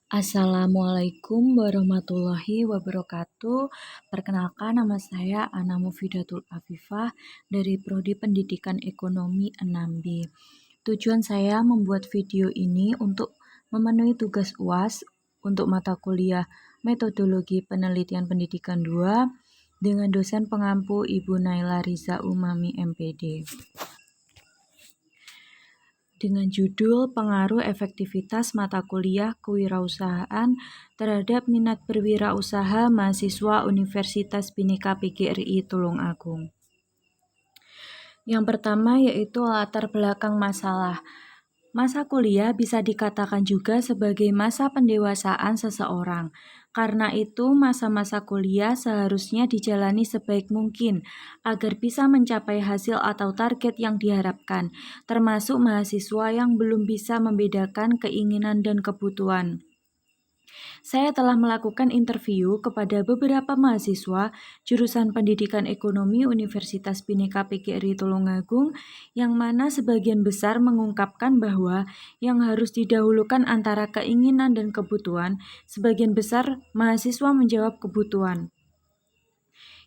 Assalamualaikum warahmatullahi wabarakatuh. Perkenalkan, nama saya Ana Mufidatul Afifah dari Prodi Pendidikan Ekonomi 6B. Tujuan saya membuat video ini untuk memenuhi tugas UAS untuk mata kuliah Metodologi Penelitian Pendidikan 2 dengan dosen pengampu Ibu Naila Riza Umami MPD. Dengan judul Pengaruh Efektivitas Mata Kuliah Kewirausahaan terhadap Minat Berwirausaha Mahasiswa Universitas Bhinneka PGRI Tulungagung. Yang pertama yaitu latar belakang masalah. Masa kuliah bisa dikatakan juga sebagai masa pendewasaan seseorang. Karena itu, masa-masa kuliah seharusnya dijalani sebaik mungkin agar bisa mencapai hasil atau target yang diharapkan, termasuk mahasiswa yang belum bisa membedakan keinginan dan kebutuhan. Saya telah melakukan interview kepada beberapa mahasiswa jurusan Pendidikan Ekonomi Universitas Bhinneka PGRI Tulungagung yang mana sebagian besar mengungkapkan bahwa yang harus didahulukan antara keinginan dan kebutuhan, sebagian besar mahasiswa menjawab kebutuhan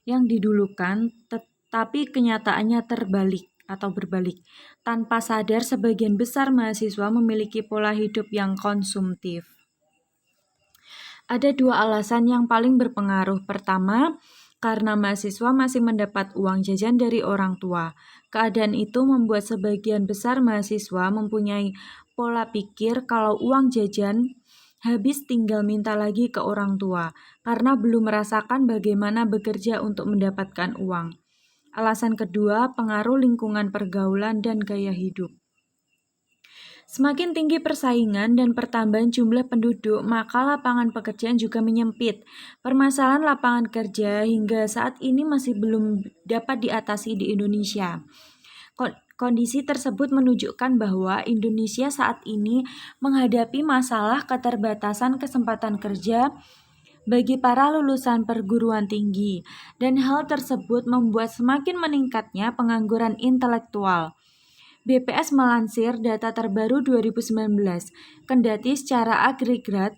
yang didulukan, tetapi kenyataannya terbalik atau berbalik. Tanpa sadar, sebagian besar mahasiswa memiliki pola hidup yang konsumtif. Ada dua alasan yang paling berpengaruh. Pertama, karena mahasiswa masih mendapat uang jajan dari orang tua. Keadaan itu membuat sebagian besar mahasiswa mempunyai pola pikir kalau uang jajan habis tinggal minta lagi ke orang tua, karena belum merasakan bagaimana bekerja untuk mendapatkan uang. Alasan kedua, pengaruh lingkungan pergaulan dan gaya hidup. Semakin tinggi persaingan dan pertambahan jumlah penduduk, maka lapangan pekerjaan juga menyempit. Permasalahan lapangan kerja hingga saat ini masih belum dapat diatasi di Indonesia. Kondisi tersebut menunjukkan bahwa Indonesia saat ini menghadapi masalah keterbatasan kesempatan kerja bagi para lulusan perguruan tinggi, dan hal tersebut membuat semakin meningkatnya pengangguran intelektual. BPS melansir data terbaru 2019, kendati secara agregat,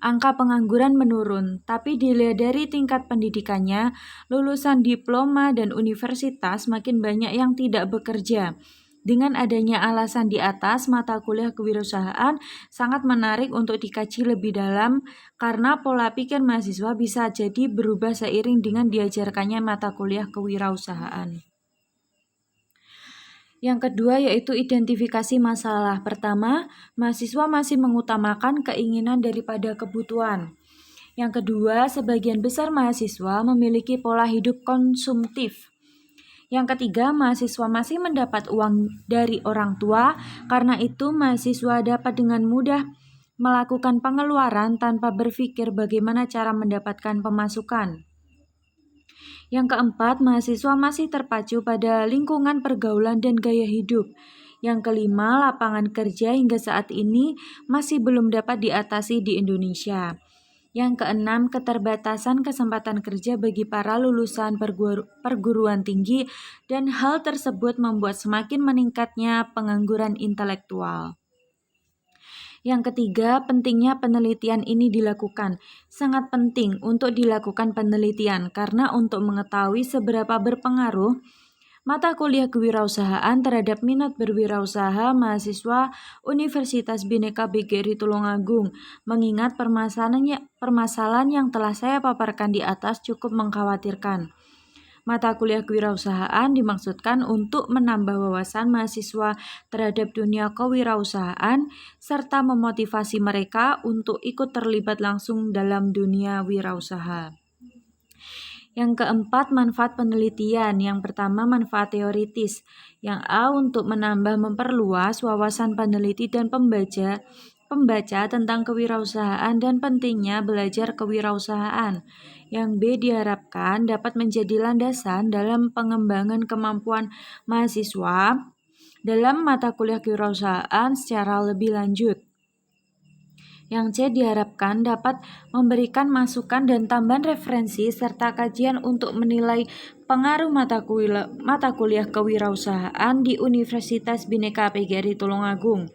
angka pengangguran menurun, tapi dilihat dari tingkat pendidikannya, lulusan diploma dan universitas makin banyak yang tidak bekerja. Dengan adanya alasan di atas, mata kuliah kewirausahaan sangat menarik untuk dikaji lebih dalam karena pola pikir mahasiswa bisa jadi berubah seiring dengan diajarkannya mata kuliah kewirausahaan. Yang kedua yaitu identifikasi masalah. Pertama, mahasiswa masih mengutamakan keinginan daripada kebutuhan. Yang kedua, sebagian besar mahasiswa memiliki pola hidup konsumtif. Yang ketiga, mahasiswa masih mendapat uang dari orang tua, karena itu mahasiswa dapat dengan mudah melakukan pengeluaran tanpa berpikir bagaimana cara mendapatkan pemasukan. Yang keempat, mahasiswa masih terpacu pada lingkungan pergaulan dan gaya hidup. Yang kelima, lapangan kerja hingga saat ini masih belum dapat diatasi di Indonesia. Yang keenam, keterbatasan kesempatan kerja bagi para lulusan perguruan tinggi, dan hal tersebut membuat semakin meningkatnya pengangguran intelektual. Yang ketiga, pentingnya penelitian ini dilakukan. Sangat penting untuk dilakukan penelitian karena untuk mengetahui seberapa berpengaruh mata kuliah kewirausahaan terhadap minat berwirausaha mahasiswa Universitas Bhinneka PGRI Tulungagung. Mengingat permasalahan yang telah saya paparkan di atas cukup mengkhawatirkan. Mata kuliah kewirausahaan dimaksudkan untuk menambah wawasan mahasiswa terhadap dunia kewirausahaan serta memotivasi mereka untuk ikut terlibat langsung dalam dunia wirausaha. Yang keempat, manfaat penelitian. Yang pertama, manfaat teoritis. Yang A, untuk menambah memperluas wawasan peneliti dan pembaca tentang kewirausahaan dan pentingnya belajar kewirausahaan. Yang B, diharapkan dapat menjadi landasan dalam pengembangan kemampuan mahasiswa dalam mata kuliah kewirausahaan secara lebih lanjut. Yang C, diharapkan dapat memberikan masukan dan tambahan referensi serta kajian untuk menilai pengaruh mata kuliah kewirausahaan di Universitas Bhinneka PGRI Tulungagung.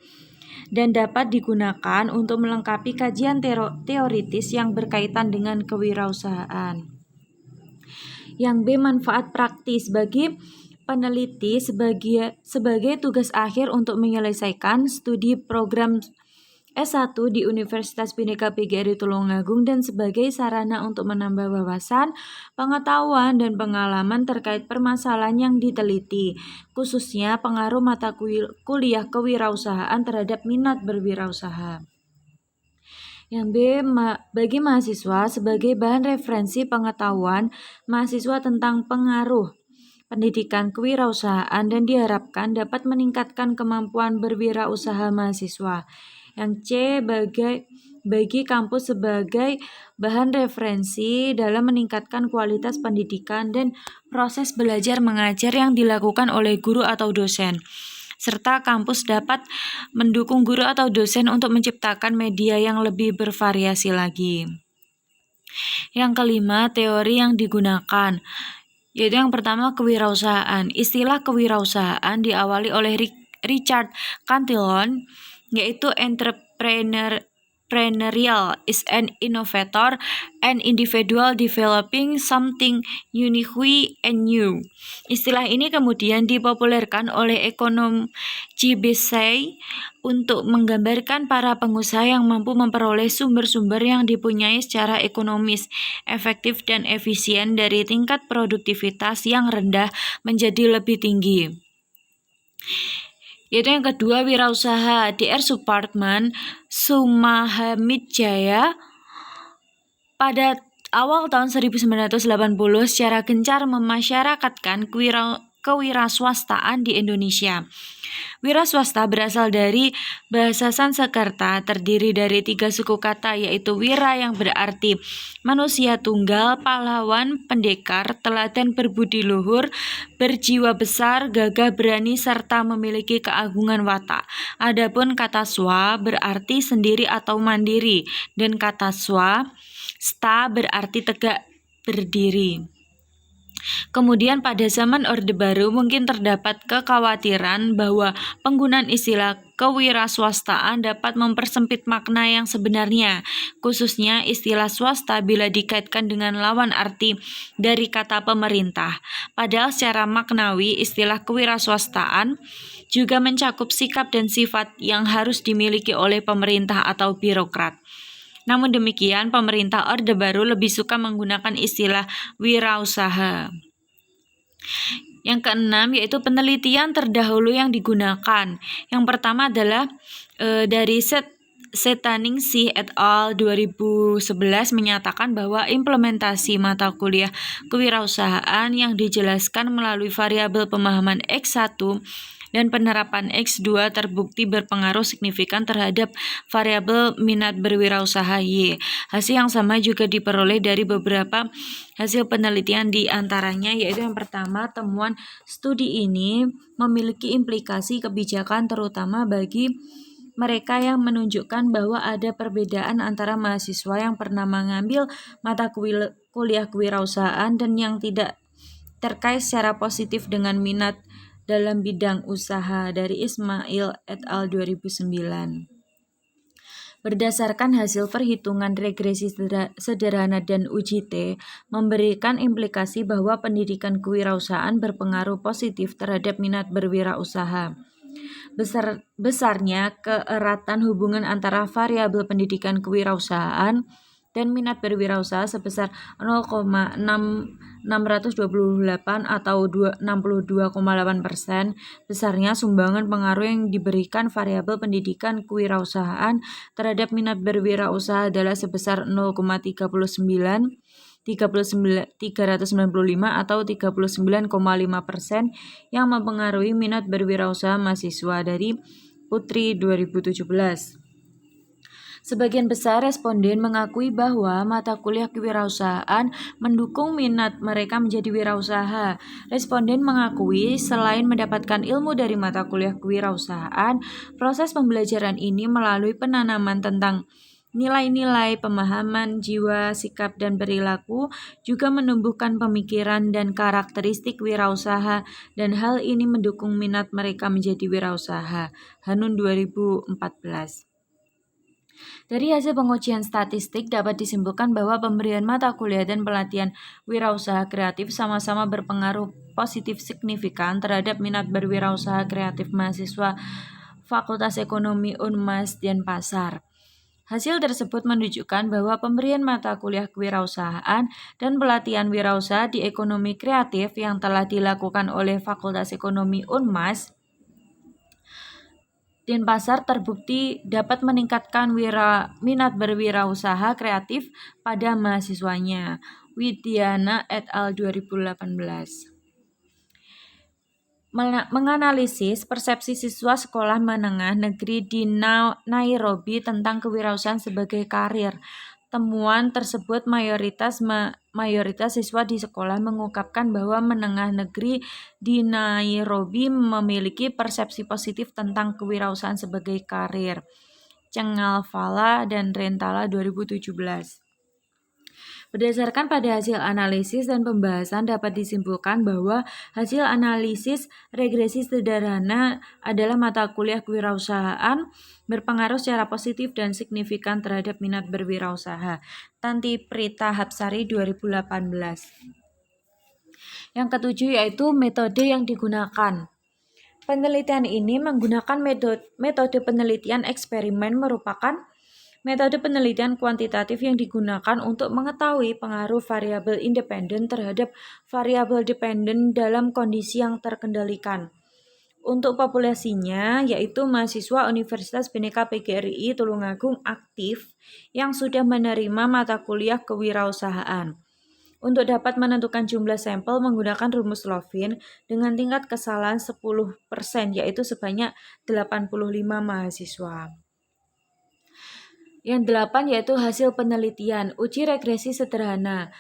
dan dapat digunakan untuk melengkapi kajian teoritis yang berkaitan dengan kewirausahaan. Yang B, manfaat praktis bagi peneliti sebagai tugas akhir untuk menyelesaikan studi program S1 di Universitas Bhinneka PGRI Tulungagung dan sebagai sarana untuk menambah wawasan, pengetahuan, dan pengalaman terkait permasalahan yang diteliti, khususnya pengaruh mata kuliah kewirausahaan terhadap minat berwirausaha. Yang B, bagi mahasiswa sebagai bahan referensi pengetahuan mahasiswa tentang pengaruh pendidikan kewirausahaan dan diharapkan dapat meningkatkan kemampuan berwirausaha mahasiswa. Yang C, bagi kampus sebagai bahan referensi dalam meningkatkan kualitas pendidikan dan proses belajar mengajar yang dilakukan oleh guru atau dosen, serta kampus dapat mendukung guru atau dosen untuk menciptakan media yang lebih bervariasi lagi. Yang kelima, teori yang digunakan, yaitu yang pertama kewirausahaan. Istilah kewirausahaan diawali oleh Richard Cantillon, yaitu entrepreneurial is an innovator, an individual developing something unique and new. Istilah ini kemudian dipopulerkan oleh ekonom Gibson untuk menggambarkan para pengusaha yang mampu memperoleh sumber-sumber yang dipunyai secara ekonomis, efektif dan efisien dari tingkat produktivitas yang rendah menjadi lebih tinggi. Yaitu yang kedua, wirausaha. Dr. Suparman Sumahamidjaya pada awal tahun 1980 secara gencar memasyarakatkan kewirausahaan di Indonesia. Wira swasta berasal dari bahasa Sanskerta, terdiri dari 3 suku kata, yaitu wira yang berarti manusia tunggal, pahlawan, pendekar, teladan berbudi luhur, berjiwa besar, gagah berani, serta memiliki keagungan watak. Adapun kata swa berarti sendiri atau mandiri, dan kata sta berarti tegak berdiri. Kemudian pada zaman Orde Baru mungkin terdapat kekhawatiran bahwa penggunaan istilah kewiraswastaan dapat mempersempit makna yang sebenarnya, khususnya istilah swasta bila dikaitkan dengan lawan arti dari kata pemerintah. Padahal secara maknawi istilah kewiraswastaan juga mencakup sikap dan sifat yang harus dimiliki oleh pemerintah atau birokrat. Namun demikian, pemerintah Orde Baru lebih suka menggunakan istilah wirausaha. Yang keenam, yaitu penelitian terdahulu yang digunakan. Yang pertama adalah dari Setaningsih et al. 2011 menyatakan bahwa implementasi mata kuliah kewirausahaan yang dijelaskan melalui variabel pemahaman X1 dan penerapan X2 terbukti berpengaruh signifikan terhadap variabel minat berwirausaha Y. Hasil yang sama juga diperoleh dari beberapa hasil penelitian, di antaranya yaitu yang pertama, temuan studi ini memiliki implikasi kebijakan terutama bagi mereka yang menunjukkan bahwa ada perbedaan antara mahasiswa yang pernah mengambil mata kuliah kewirausahaan dan yang tidak terkait secara positif dengan minat dalam bidang usaha, dari Ismail et al. 2009. Berdasarkan hasil perhitungan regresi sederhana dan uji T, memberikan implikasi bahwa pendidikan kewirausahaan berpengaruh positif terhadap minat berwirausaha. Besarnya keeratan hubungan antara variabel pendidikan kewirausahaan dan minat berwirausaha sebesar 0,628 atau 62,8%. Besarnya sumbangan pengaruh yang diberikan variabel pendidikan kewirausahaan terhadap minat berwirausaha adalah sebesar 0,395 atau 39,5% yang mempengaruhi minat berwirausaha mahasiswa, dari Putri 2017. Sebagian besar responden mengakui bahwa mata kuliah kewirausahaan mendukung minat mereka menjadi wirausaha. Responden mengakui selain mendapatkan ilmu dari mata kuliah kewirausahaan, proses pembelajaran ini melalui penanaman tentang Nilai-nilai pemahaman, jiwa, sikap, dan perilaku juga menumbuhkan pemikiran dan karakteristik wirausaha, dan hal ini mendukung minat mereka menjadi wirausaha. Hanun 2014. Dari hasil pengujian statistik dapat disimpulkan bahwa pemberian mata kuliah dan pelatihan wirausaha kreatif sama-sama berpengaruh positif signifikan terhadap minat berwirausaha kreatif mahasiswa Fakultas Ekonomi Unmas Denpasar. Hasil tersebut menunjukkan bahwa pemberian mata kuliah kewirausahaan dan pelatihan wirausaha di ekonomi kreatif yang telah dilakukan oleh Fakultas Ekonomi Unmas Denpasar terbukti dapat meningkatkan minat berwirausaha kreatif pada mahasiswanya. Widiana et al. 2018. Menganalisis persepsi siswa sekolah menengah negeri di Nairobi tentang kewirausahaan sebagai karir. Temuan tersebut mayoritas siswa di sekolah mengungkapkan bahwa menengah negeri di Nairobi memiliki persepsi positif tentang kewirausahaan sebagai karir. Cengalfala dan Rentala 2017. Berdasarkan pada hasil analisis dan pembahasan dapat disimpulkan bahwa hasil analisis regresi sederhana adalah mata kuliah kewirausahaan berpengaruh secara positif dan signifikan terhadap minat berwirausaha. Tanti Prita Hapsari 2018. Yang ketujuh yaitu metode yang digunakan. Penelitian ini menggunakan metode penelitian eksperimen merupakan metode penelitian kuantitatif yang digunakan untuk mengetahui pengaruh variabel independen terhadap variabel dependen dalam kondisi yang terkendalikan. Untuk populasinya, yaitu mahasiswa Universitas Bhinneka PGRI Tulungagung aktif yang sudah menerima mata kuliah kewirausahaan. Untuk dapat menentukan jumlah sampel menggunakan rumus Lovin dengan tingkat kesalahan 10%, yaitu sebanyak 85 mahasiswa. Yang 8 yaitu hasil penelitian, uji regresi sederhana.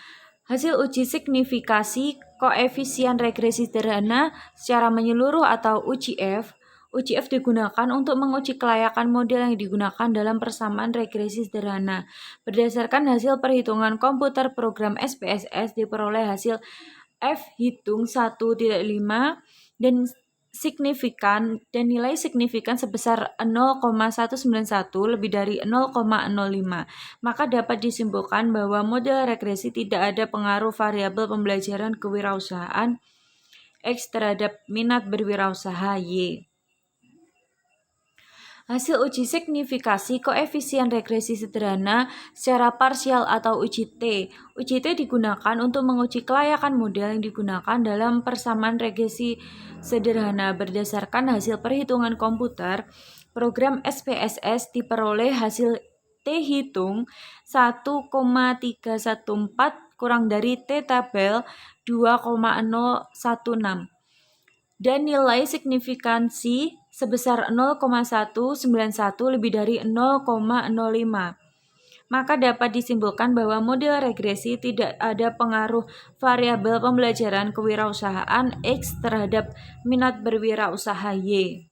Hasil uji signifikasi koefisien regresi sederhana secara menyeluruh atau UJF. UJF digunakan untuk menguji kelayakan model yang digunakan dalam persamaan regresi sederhana. Berdasarkan hasil perhitungan komputer program SPSS diperoleh hasil F hitung 1,5 dan signifikan dan nilai signifikan sebesar 0,191 lebih dari 0,05, maka dapat disimpulkan bahwa model regresi tidak ada pengaruh variabel pembelajaran kewirausahaan X terhadap minat berwirausaha Y. Hasil uji signifikasi koefisien regresi sederhana secara parsial atau uji T. Uji T digunakan untuk menguji kelayakan model yang digunakan dalam persamaan regresi sederhana. Berdasarkan hasil perhitungan komputer, program SPSS diperoleh hasil T hitung 1,314 kurang dari T tabel 2,016 dan nilai signifikansi sebesar 0,191 lebih dari 0,05. Maka dapat disimpulkan bahwa model regresi tidak ada pengaruh variabel pembelajaran kewirausahaan X terhadap minat berwirausaha Y.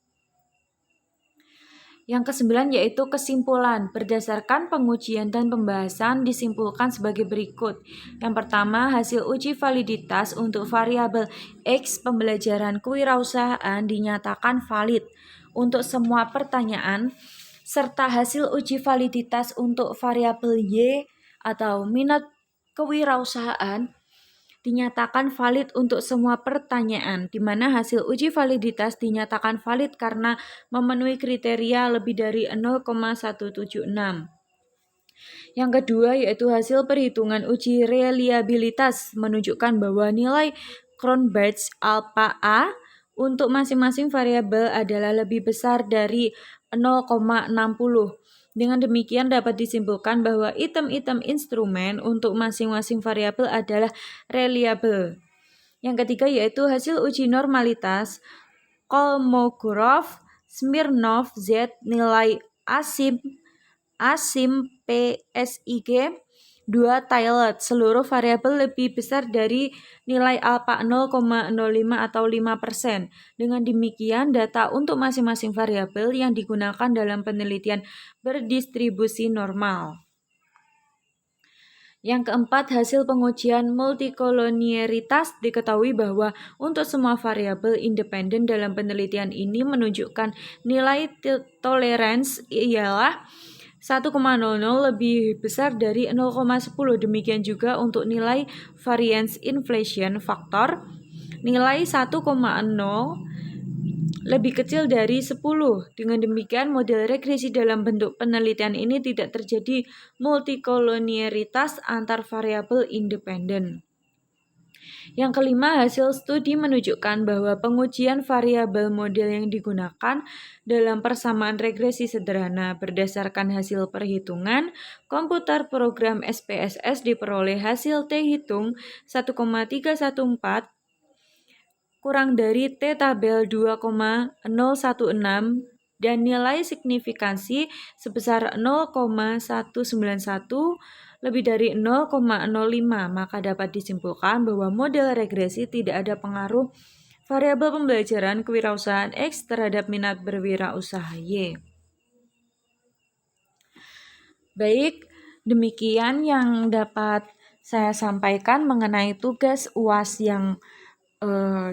Yang kesembilan yaitu kesimpulan. Berdasarkan pengujian dan pembahasan disimpulkan sebagai berikut. Yang pertama, hasil uji validitas untuk variabel X pembelajaran kewirausahaan dinyatakan valid untuk semua pertanyaan, serta hasil uji validitas untuk variabel Y atau minat kewirausahaan dinyatakan valid untuk semua pertanyaan, di mana hasil uji validitas dinyatakan valid karena memenuhi kriteria lebih dari 0,176. Yang kedua yaitu hasil perhitungan uji reliabilitas menunjukkan bahwa nilai Cronbach's alpha A untuk masing-masing variabel adalah lebih besar dari 0,60. Dengan demikian dapat disimpulkan bahwa item-item instrumen untuk masing-masing variabel adalah reliable. Yang ketiga yaitu hasil uji normalitas Kolmogorov, Smirnov, Z nilai asim PSIG 2. Tiled, seluruh variabel lebih besar dari nilai alfa 0,05 atau 5%. Dengan demikian, data untuk masing-masing variabel yang digunakan dalam penelitian berdistribusi normal. Yang keempat, hasil pengujian multikolonialitas diketahui bahwa untuk semua variabel independen dalam penelitian ini menunjukkan nilai toleransi ialah 1,00 lebih besar dari 0,10. Demikian juga untuk nilai variance inflation factor, nilai 1,0 lebih kecil dari 10. Dengan demikian, model regresi dalam bentuk penelitian ini tidak terjadi multikolonialitas antar variabel independen. Yang kelima, hasil studi menunjukkan bahwa pengujian variabel model yang digunakan dalam persamaan regresi sederhana berdasarkan hasil perhitungan komputer program SPSS diperoleh hasil T hitung 1,314 kurang dari T tabel 2,016 dan nilai signifikansi sebesar 0,191 lebih dari 0,05, maka dapat disimpulkan bahwa model regresi tidak ada pengaruh variabel pembelajaran kewirausahaan X terhadap minat berwirausaha Y. Baik, demikian yang dapat saya sampaikan mengenai tugas UAS yang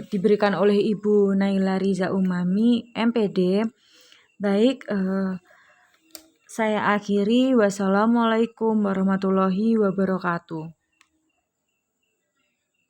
diberikan oleh Ibu Naila Riza Umami, MPD. Baik, saya akhiri. Wassalamualaikum warahmatullahi wabarakatuh.